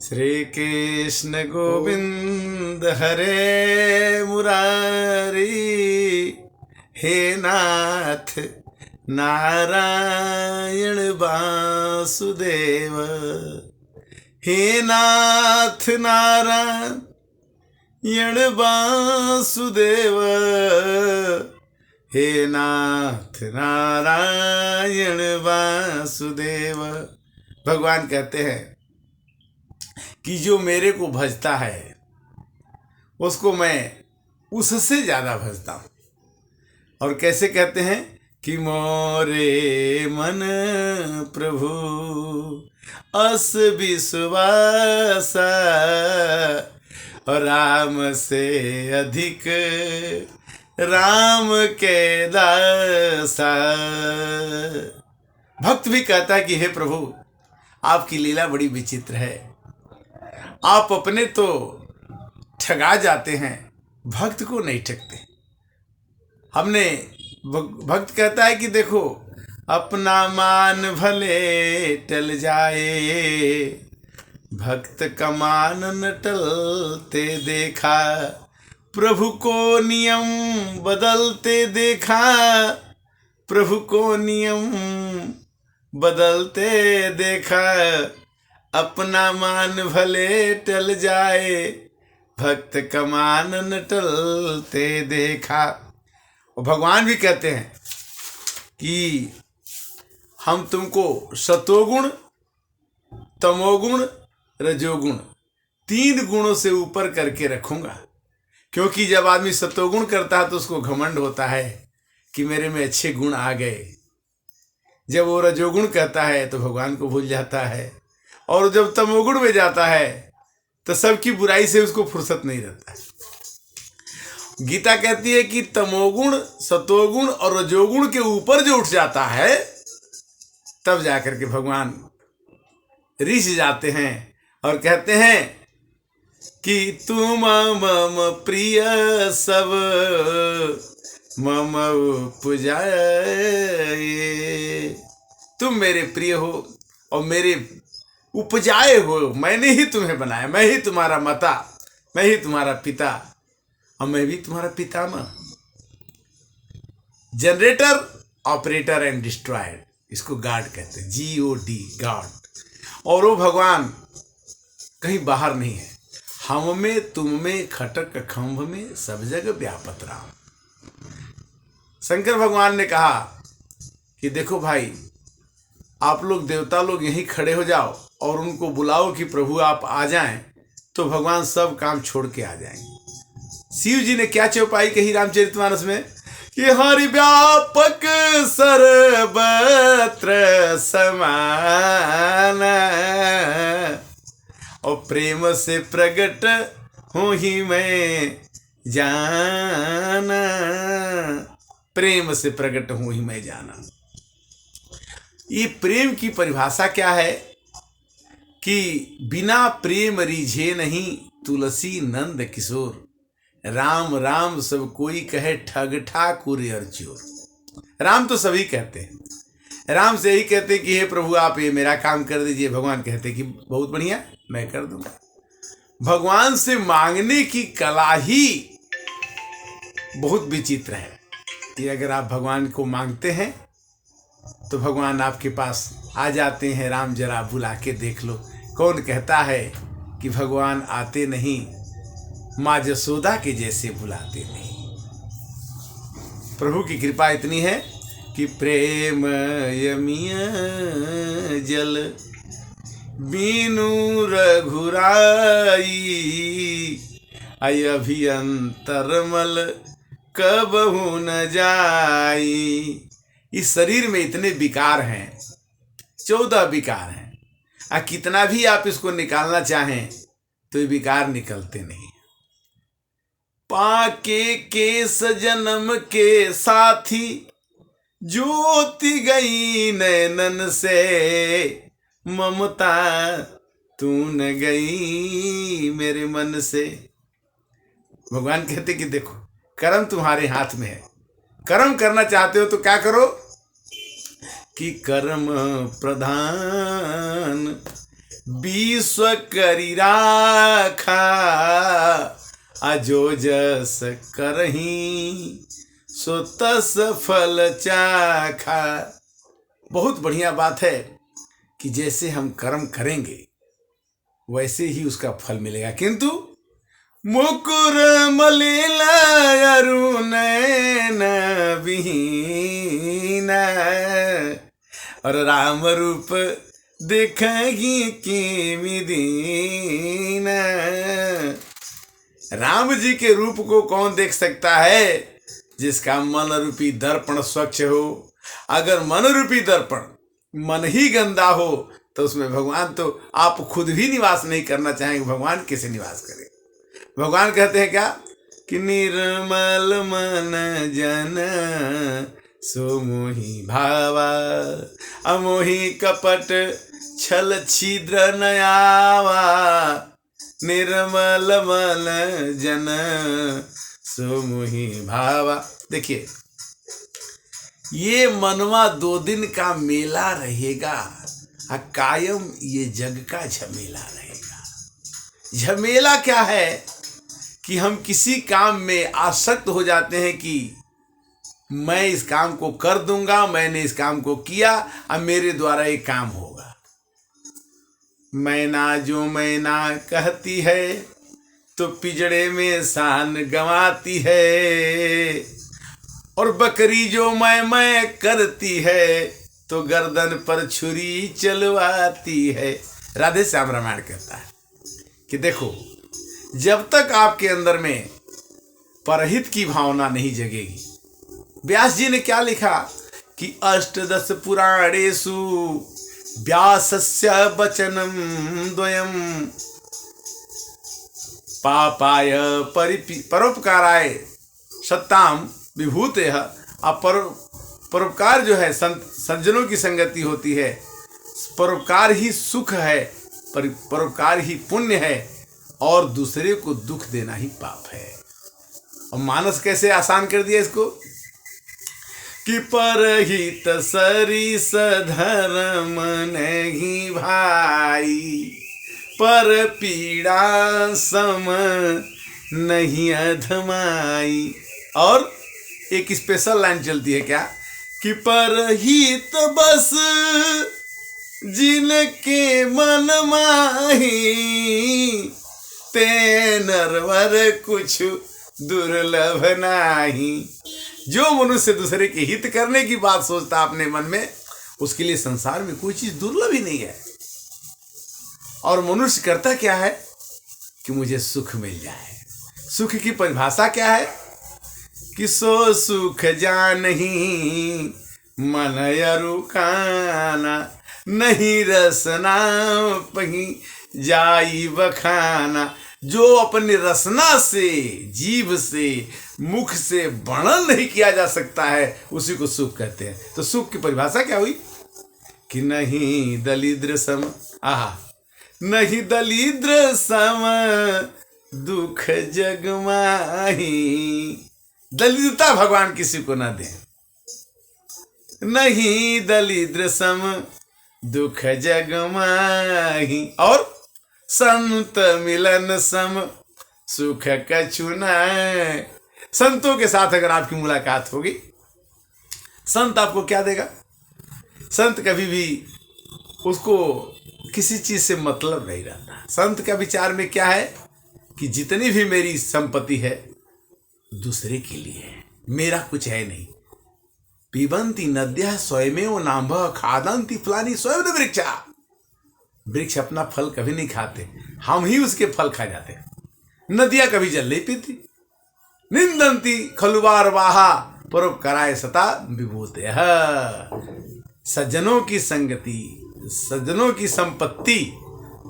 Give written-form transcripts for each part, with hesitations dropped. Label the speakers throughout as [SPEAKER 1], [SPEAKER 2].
[SPEAKER 1] श्री कृष्ण गोविंद हरे मुरारी, हे नाथ नारायण वासुदेव, हे नाथ नारायण वासुदेव, हे नाथ नारायण वासुदेव। भगवान कहते हैं कि जो मेरे को भजता है उसको मैं उससे ज्यादा भजता हूं। और कैसे कहते हैं कि मोरे मन प्रभु अस विश्वास, राम से अधिक राम के दासा। भक्त भी कहता है कि हे प्रभु, आपकी लीला बड़ी विचित्र है। आप अपने तो ठगा जाते हैं, भक्त को नहीं ठगते। हमने भक्त कहता है कि देखो, अपना मान भले टल जाए, भक्त का मान न टलते देखा, प्रभु को नियम बदलते देखा, प्रभु को नियम बदलते देखा, अपना मान भले टल जाए, भक्त का मान न टलते देखा। और भगवान भी कहते हैं कि हम तुमको सतोगुण, तमोगुण, रजोगुण, 3 गुणों से ऊपर करके रखूंगा। क्योंकि जब आदमी सतोगुण करता है तो उसको घमंड होता है कि मेरे में अच्छे गुण आ गए। जब वो रजोगुण कहता है तो भगवान को भूल जाता है, और जब तमोगुण में जाता है तो सबकी बुराई से उसको फुर्सत नहीं रहता है। गीता कहती है कि तमोगुण, सतोगुण और रजोगुण के ऊपर जो उठ जाता है तब जाकर के भगवान ऋषि जाते हैं और कहते हैं कि तुम मम प्रिय सब मम उपजाए। तुम मेरे प्रिय हो और मेरे उपजाए हो, मैंने ही तुम्हें बनाया, मैं ही तुम्हारा माता, मैं ही तुम्हारा पिता और मैं भी तुम्हारा पितामह। जनरेटर, ऑपरेटर एंड डिस्ट्रॉयर, इसको गॉड कहते हैं, GOD, गॉड। और वो भगवान कहीं बाहर नहीं है, हम में तुम में खटक खंभ में सब जग व्यापत राम। शंकर भगवान ने कहा कि देखो भाई, आप लोग देवता लोग यहीं खड़े हो जाओ और उनको बुलाओ कि प्रभु आप आ जाएं, तो भगवान सब काम छोड़ के आ जाएंगे। शिव जी ने क्या चौपाई कही रामचरितमानस में कि हरि व्यापक सर्वत्र समान, और प्रेम से प्रकट हूँ ही मैं जाना, प्रेम से प्रकट हूँ ही मैं जाना। ये प्रेम की परिभाषा क्या है कि बिना प्रेम रिझे नहीं तुलसी नंद किशोर, राम राम सब कोई कहे ठग ठाकुर और चोर। राम तो सभी कहते हैं, राम से ही कहते हैं कि हे प्रभु आप ये मेरा काम कर दीजिए। भगवान कहते हैं कि बहुत बढ़िया, मैं कर दूंगा। भगवान से मांगने की कला ही बहुत विचित्र है कि अगर आप भगवान को मांगते हैं तो भगवान आपके पास आ जाते हैं। राम जरा बुला के देख लो, कौन कहता है कि भगवान आते नहीं, माँ जसोदा के जैसे बुलाते नहीं। प्रभु की कृपा इतनी है कि प्रेम यमिया जल बीनु रघुराई, आई अभियंतरमल कबहु न जाई। इस शरीर में इतने विकार हैं, 14 विकार हैं, और कितना भी आप इसको निकालना चाहें तो ये विकार निकलते नहीं। पाके केस जन्म के साथी, ज्योति गई नैनन से, ममता तू न गई मेरे मन से। भगवान कहते कि देखो, कर्म तुम्हारे हाथ में है, कर्म करना चाहते हो तो क्या करो कि कर्म प्रधान विश्व करी राखा, अजो जस करही सो तस फल चाखा। बहुत बढ़िया बात है कि जैसे हम कर्म करेंगे वैसे ही उसका फल मिलेगा। किंतु मुकुर मलिन अरुणैन विहीन, और राम रूप देखही किमि दीन। राम जी के रूप को कौन देख सकता है? जिसका मन रूपी दर्पण स्वच्छ हो। अगर मन रूपी दर्पण मन ही गंदा हो तो उसमें भगवान तो आप खुद भी निवास नहीं करना चाहेंगे, भगवान कैसे निवास करें? भगवान कहते हैं क्या कि निर्मल मन जन सो मोहि भावा, अमोहि कपट छल छिद्र न आवा, निर्मल मन जन सो मोहि भावा। देखिए, ये मनवा 2 दिन का मेला रहेगा, कायम ये जग का झमेला रहेगा। झमेला क्या है कि हम किसी काम में आसक्त हो जाते हैं कि मैं इस काम को कर दूंगा, मैंने इस काम को किया, अब मेरे द्वारा एक काम होगा। मैना जो मैना कहती है तो पिजड़े में शान गंवाती है, और बकरी जो मैं करती है तो गर्दन पर छुरी चलवाती है। राधे श्याम रामायण कहता है कि देखो, जब तक आपके अंदर में परहित की भावना नहीं जगेगी। व्यास जी ने क्या लिखा कि अष्टदश पुराणेषु व्यासस्य वचनं द्वयम् पापाय परोपकाराय सत्ताम विभूतेः। अब परोपकार जो है सज्जनों की संगति होती है, परोपकार ही सुख है, परोपकार ही पुण्य है, और दूसरे को दुख देना ही पाप है। और मानस कैसे आसान कर दिया इसको कि परहित सरिस धर्म नहीं भाई, पर पीड़ा सम नहीं अधमाई। और एक स्पेशल लाइन चलती है क्या कि परहित बस जिनके मन माही, ते नरवर कुछ दुर्लभ नाही। जो मनुष्य दूसरे के हित करने की बात सोचता अपने मन में, उसके लिए संसार में कोई चीज दुर्लभ ही नहीं है। और मनुष्य करता क्या है कि मुझे सुख मिल जाए। सुख की परिभाषा क्या है कि सो सुख जानही मन अरुकाना, नहीं रसना पही जाई बखाना। जो अपनी रसना से, जीव से, मुख से वर्णन नहीं किया जा सकता है, उसी को सुख कहते हैं। तो सुख की परिभाषा क्या हुई कि नहीं दलिद्र सम, नहीं दलिद्र सम दुख जग माही। दलिद्रता भगवान किसी को ना दे। नहीं दलिद्र सम दुख जग माही, और संत मिलन सम सुख कछु न। संतों के साथ अगर आपकी मुलाकात होगी, संत आपको क्या देगा? संत कभी भी उसको किसी चीज से मतलब नहीं रहता। संत का विचार में क्या है कि जितनी भी मेरी संपत्ति है दूसरे के लिए है, मेरा कुछ है नहीं। पिबंती नद्यः स्वयमेव नाम्भः खादन्ति फलानि स्वयं वृक्षा। वृक्ष अपना फल कभी नहीं खाते, हम ही उसके फल खा जाते। नदियां कभी जल नहीं पीती। निंदन्ति खलु वारवाहा परोपकाराय सता विभूतयः। सज्जनों की संगति, सज्जनों की संपत्ति,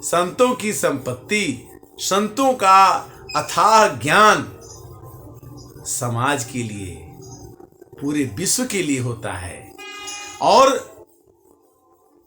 [SPEAKER 1] संतों की संपत्ति, संतों का अथाह ज्ञान समाज के लिए, पूरे विश्व के लिए होता है।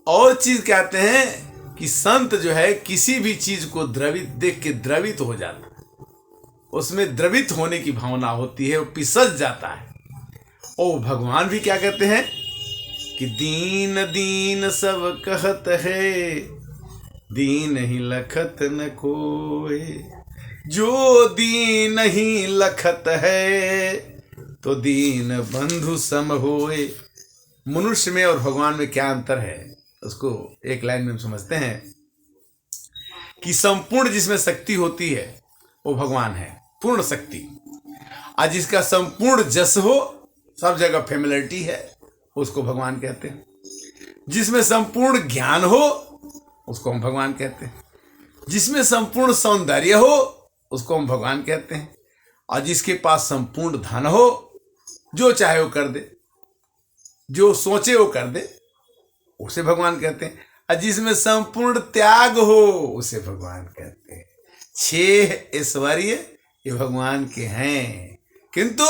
[SPEAKER 1] और चीज कहते हैं कि संत जो है किसी भी चीज को द्रवित देख के द्रवित हो जाता है, उसमें द्रवित होने की भावना होती है, वो पिसज जाता है। ओ भगवान भी क्या कहते हैं कि दीन दीन सब कहत है, दीन ही लखत न कोय, जो दीन ही लखत है तो दीन बंधु सम होए। मनुष्य में और भगवान में क्या अंतर है, उसको एक लाइन में हम समझते हैं कि संपूर्ण जिसमें शक्ति होती है वो भगवान है, पूर्ण शक्ति। आज जिसका संपूर्ण जस हो, सब जगह फेमिलिटी है, उसको भगवान कहते हैं। जिसमें संपूर्ण ज्ञान हो उसको हम भगवान कहते हैं। जिसमें संपूर्ण सौंदर्य हो उसको हम भगवान कहते हैं। और जिसके पास संपूर्ण धन हो, जो चाहे वो कर दे, जो सोचे वो कर दे, उसे भगवान कहते हैं। और जिसमें संपूर्ण त्याग हो उसे भगवान कहते हैं। 6 ऐश्वर्य ये भगवान के हैं, किंतु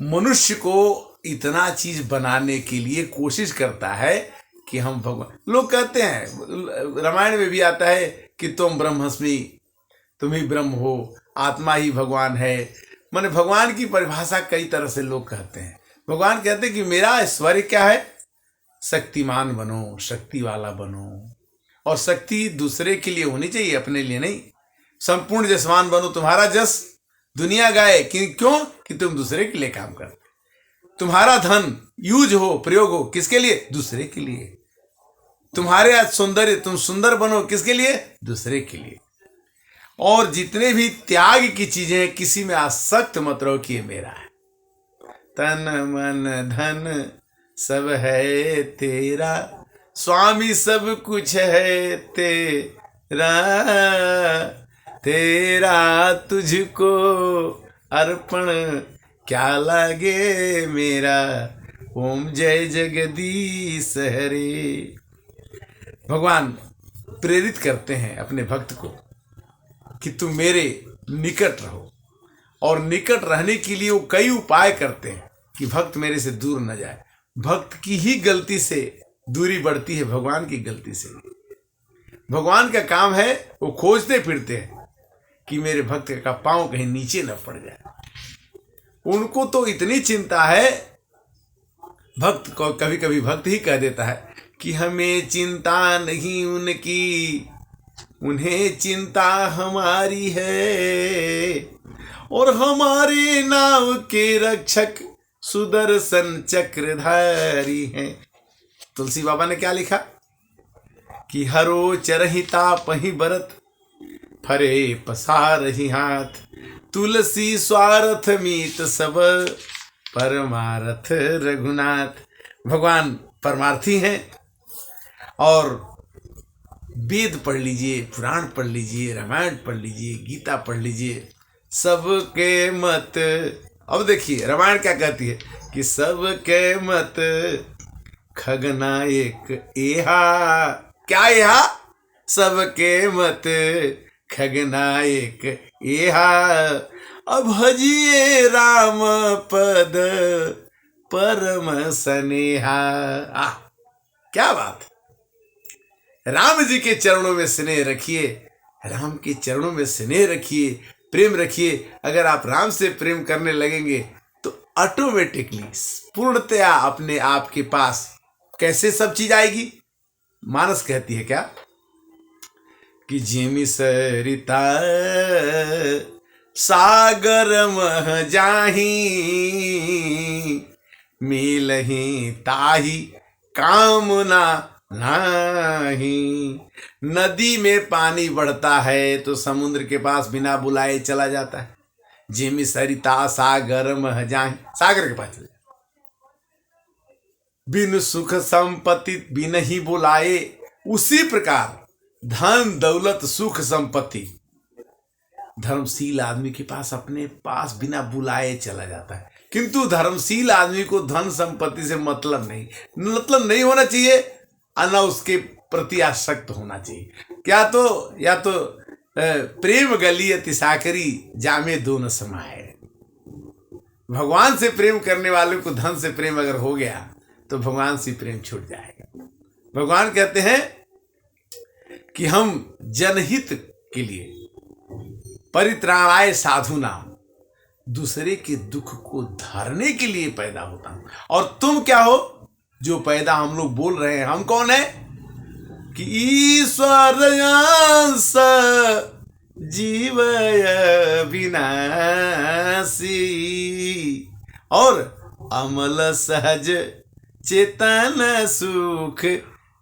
[SPEAKER 1] मनुष्य को इतना चीज बनाने के लिए कोशिश करता है कि हम भगवान। लोग कहते हैं, रामायण में भी आता है कि तुम ब्रह्मस्मि, तुम ही ब्रह्म हो, आत्मा ही भगवान है। माने भगवान की परिभाषा कई तरह से लोग कहते हैं। भगवान कहते हैं कि मेरा ऐश्वर्य क्या है, शक्तिमान बनो, शक्ति वाला बनो। और शक्ति दूसरे के लिए होनी चाहिए, अपने लिए नहीं। संपूर्ण जसवान बनो, तुम्हारा जस दुनिया गाए। क्यों? कि तुम दूसरे के लिए काम करते। तुम्हारा धन यूज हो, प्रयोग हो, किसके लिए? दूसरे के लिए। तुम्हारे आज सौंदर्य, तुम सुंदर बनो, किसके लिए? दूसरे के लिए। और जितने भी त्याग की चीजें हैं, किसी में आसक्त मत रहो कि ये मेरा है। तन मन धन सब है तेरा, स्वामी सब कुछ है तेरा, तेरा तुझको अर्पण क्या लागे मेरा, ओम जय जगदीश हरे। भगवान प्रेरित करते हैं अपने भक्त को कि तुम मेरे निकट रहो। और निकट रहने के लिए वो कई उपाय करते हैं कि भक्त मेरे से दूर न जाए। भक्त की ही गलती से दूरी बढ़ती है, भगवान की गलती से। भगवान का काम है, वो खोजते फिरते हैं कि मेरे भक्त का पांव कहीं नीचे न पड़ जाए। उनको तो इतनी चिंता है, भक्त को कभी कभी भक्त ही कह देता है कि हमें चिंता नहीं उनकी, उन्हें चिंता हमारी है। और हमारे नाव के रक्षक सुदर्शन चक्रधारी हैं। तुलसी बाबा ने क्या लिखा कि हरो चरहिता पही बरत, फरे पसारहि हाथ, तुलसी स्वार्थ मीत सब, परमार्थ रघुनाथ। भगवान परमार्थी हैं। और वेद पढ़ लीजिए, पुराण पढ़ लीजिए, रामायण पढ़ लीजिए, गीता पढ़ लीजिए, सबके मत। अब देखिए रामायण क्या कहती है कि सबके मत खगनायक एहा। क्या एहा? सबके मत खगनायक एहा, अब भजिए राम पद परम स्नेहा। क्या बात! राम जी के चरणों में स्नेह रखिए, राम के चरणों में स्नेह रखिए, प्रेम रखिए। अगर आप राम से प्रेम करने लगेंगे तो ऑटोमेटिकली पूर्णतया अपने आप के पास कैसे सब चीज आएगी। मानस कहती है क्या कि जिमि सरिता सागर मह जाही, मिलहि ताही कामना नहीं। नदी में पानी बढ़ता है तो समुद्र के पास बिना बुलाए चला जाता है। जिमि सरिता सागर मह जाहि, सागर के पास चले। बिन सुख संपत्ति बिन ही बुलाए, उसी प्रकार धन दौलत सुख संपत्ति धर्मशील आदमी के पास अपने पास बिना बुलाए चला जाता है। किंतु धर्मशील आदमी को धन संपत्ति से मतलब नहीं होना चाहिए, न उसके प्रति आसक्त होना चाहिए। क्या तो या तो प्रेम गली अति साकरी जामे दोनों समाये। भगवान से प्रेम करने वाले को धन से प्रेम अगर हो गया तो भगवान से प्रेम छूट जाएगा। भगवान कहते हैं कि हम जनहित के लिए परित्राणाय साधु नाम, दूसरे के दुख को धरने के लिए पैदा होता हूं। और तुम क्या हो जो पैदा हम लोग बोल रहे हैं? हम कौन है? कि ईश्वर अंश जीवय विनाशी और अमल सहज चेतन सुख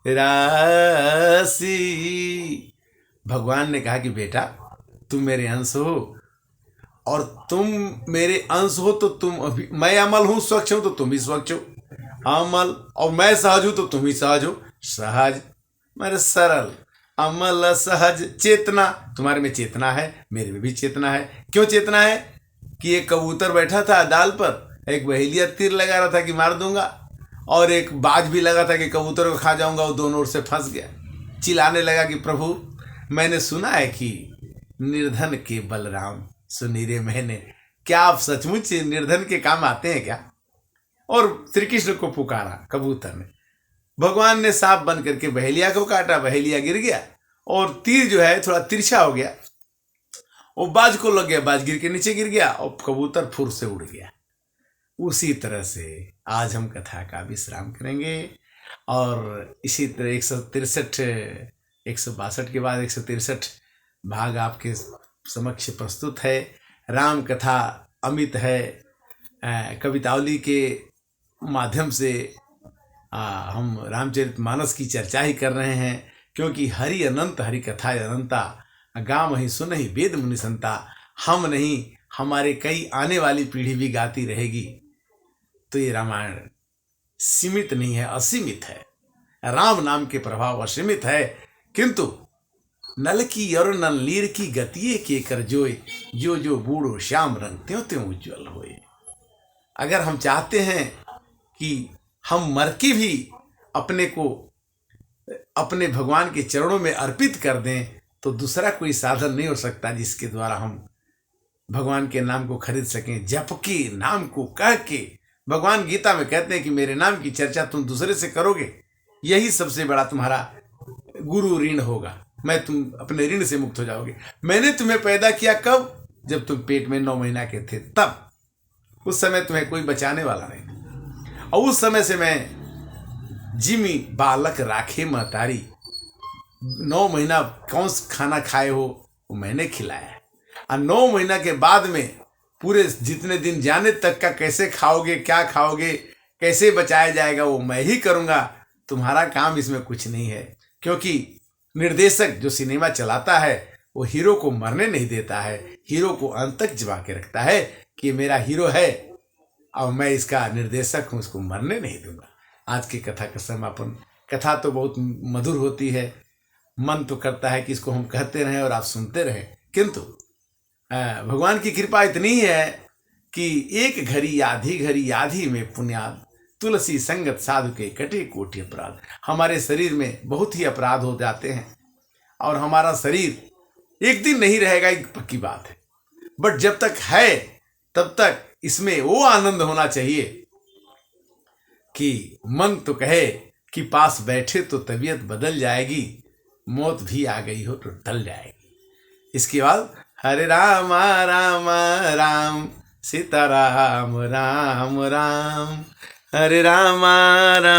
[SPEAKER 1] राशि। भगवान ने कहा कि बेटा तुम मेरे अंश हो और तुम मेरे अंश हो तो तुम अभी, मैं अमल हूं स्वच्छ हूं तो तुम भी स्वच्छ हो अमल, और मैं सहज हूं तो तुम ही सहज हो सहज, मेरे सरल अमल सहज चेतना। तुम्हारे में चेतना है, मेरे में भी चेतना है। क्यों चेतना है कि एक कबूतर बैठा था डाल पर, एक बहेलिया तीर लगा रहा था कि मार दूंगा, और एक बाज भी लगा था कि कबूतर को खा जाऊंगा, वो दोनों ओर से फंस गया। चिल्लाने लगा कि प्रभु मैंने सुना है कि निर्धन के बलराम सुनीरे मैंने, क्या आप सचमुच निर्धन के काम आते हैं क्या? और श्री कृष्ण को पुकारा कबूतर ने। भगवान ने सांप बन करके बहेलिया को काटा, बहेलिया गिर गया और तीर जो है थोड़ा तिरछा हो गया, वो बाज को लग गया, बाज गिर के नीचे गिर गया और कबूतर फुर से उड़ गया। उसी तरह से आज हम कथा का विश्राम करेंगे और इसी तरह 162 के बाद 163 भाग आपके समक्ष प्रस्तुत है। राम कथा अमित है। कवितावली के माध्यम से हम रामचरितमानस की चर्चा ही कर रहे हैं, क्योंकि हरि अनंत हरि कथा अनंता, गाम ही सुन ही वेद मुनि संता। हम नहीं, हमारे कई आने वाली पीढ़ी भी गाती रहेगी। तो ये रामायण सीमित नहीं है, असीमित है। राम नाम के प्रभाव असीमित है, किंतु नल की और नलनीर की गतिये के कर जोय, जो जो बूढ़ो श्याम रंग त्यों त्यों उज्ज्वल होए। अगर हम चाहते हैं कि हम मर के भी अपने को अपने भगवान के चरणों में अर्पित कर दें, तो दूसरा कोई साधन नहीं हो सकता जिसके द्वारा हम भगवान के नाम को खरीद सकें। जप के नाम को कह के, भगवान गीता में कहते हैं कि मेरे नाम की चर्चा तुम दूसरे से करोगे, यही सबसे बड़ा तुम्हारा गुरु ऋण होगा। मैं तुम अपने ऋण से मुक्त हो जाओगे। मैंने तुम्हें पैदा किया कब? जब तुम पेट में 9 महीना के थे, तब। उस समय तुम्हें कोई बचाने वाला नहीं, और उस समय से मैं जिमी बालक राखे महतारी, 9 महीना कौन सा खाना खाए हो वो मैंने खिलाया है, और 9 महीना के बाद में पूरे जितने दिन जाने तक का कैसे खाओगे, क्या खाओगे, कैसे बचाया जाएगा, वो मैं ही करूँगा। तुम्हारा काम इसमें कुछ नहीं है, क्योंकि निर्देशक जो सिनेमा चलाता है वो हीरो को मरने नहीं देता है, हीरो को अंत तक जमा के रखता है कि मेरा हीरो है और मैं इसका निर्देशक हूँ, उसको मरने नहीं दूंगा। आज की कथा का समापन। कथा तो बहुत मधुर होती है, मन तो करता है कि इसको हम कहते रहें और आप सुनते रहें, किंतु भगवान की कृपा इतनी है कि एक घड़ी आधी में पुण्याद, तुलसी संगत साधु के कटे कोटि अपराध। हमारे शरीर में बहुत ही अपराध हो जाते हैं और हमारा शरीर एक दिन नहीं रहेगा, एक पक्की बात है, बट जब तक है तब तक इसमें वो आनंद होना चाहिए कि मन तो कहे कि पास बैठे तो तबीयत बदल जाएगी, मौत भी आ गई हो तो टल जाएगी। इसके बाद हरे राम राम राम सीता राम राम राम, हरे राम राम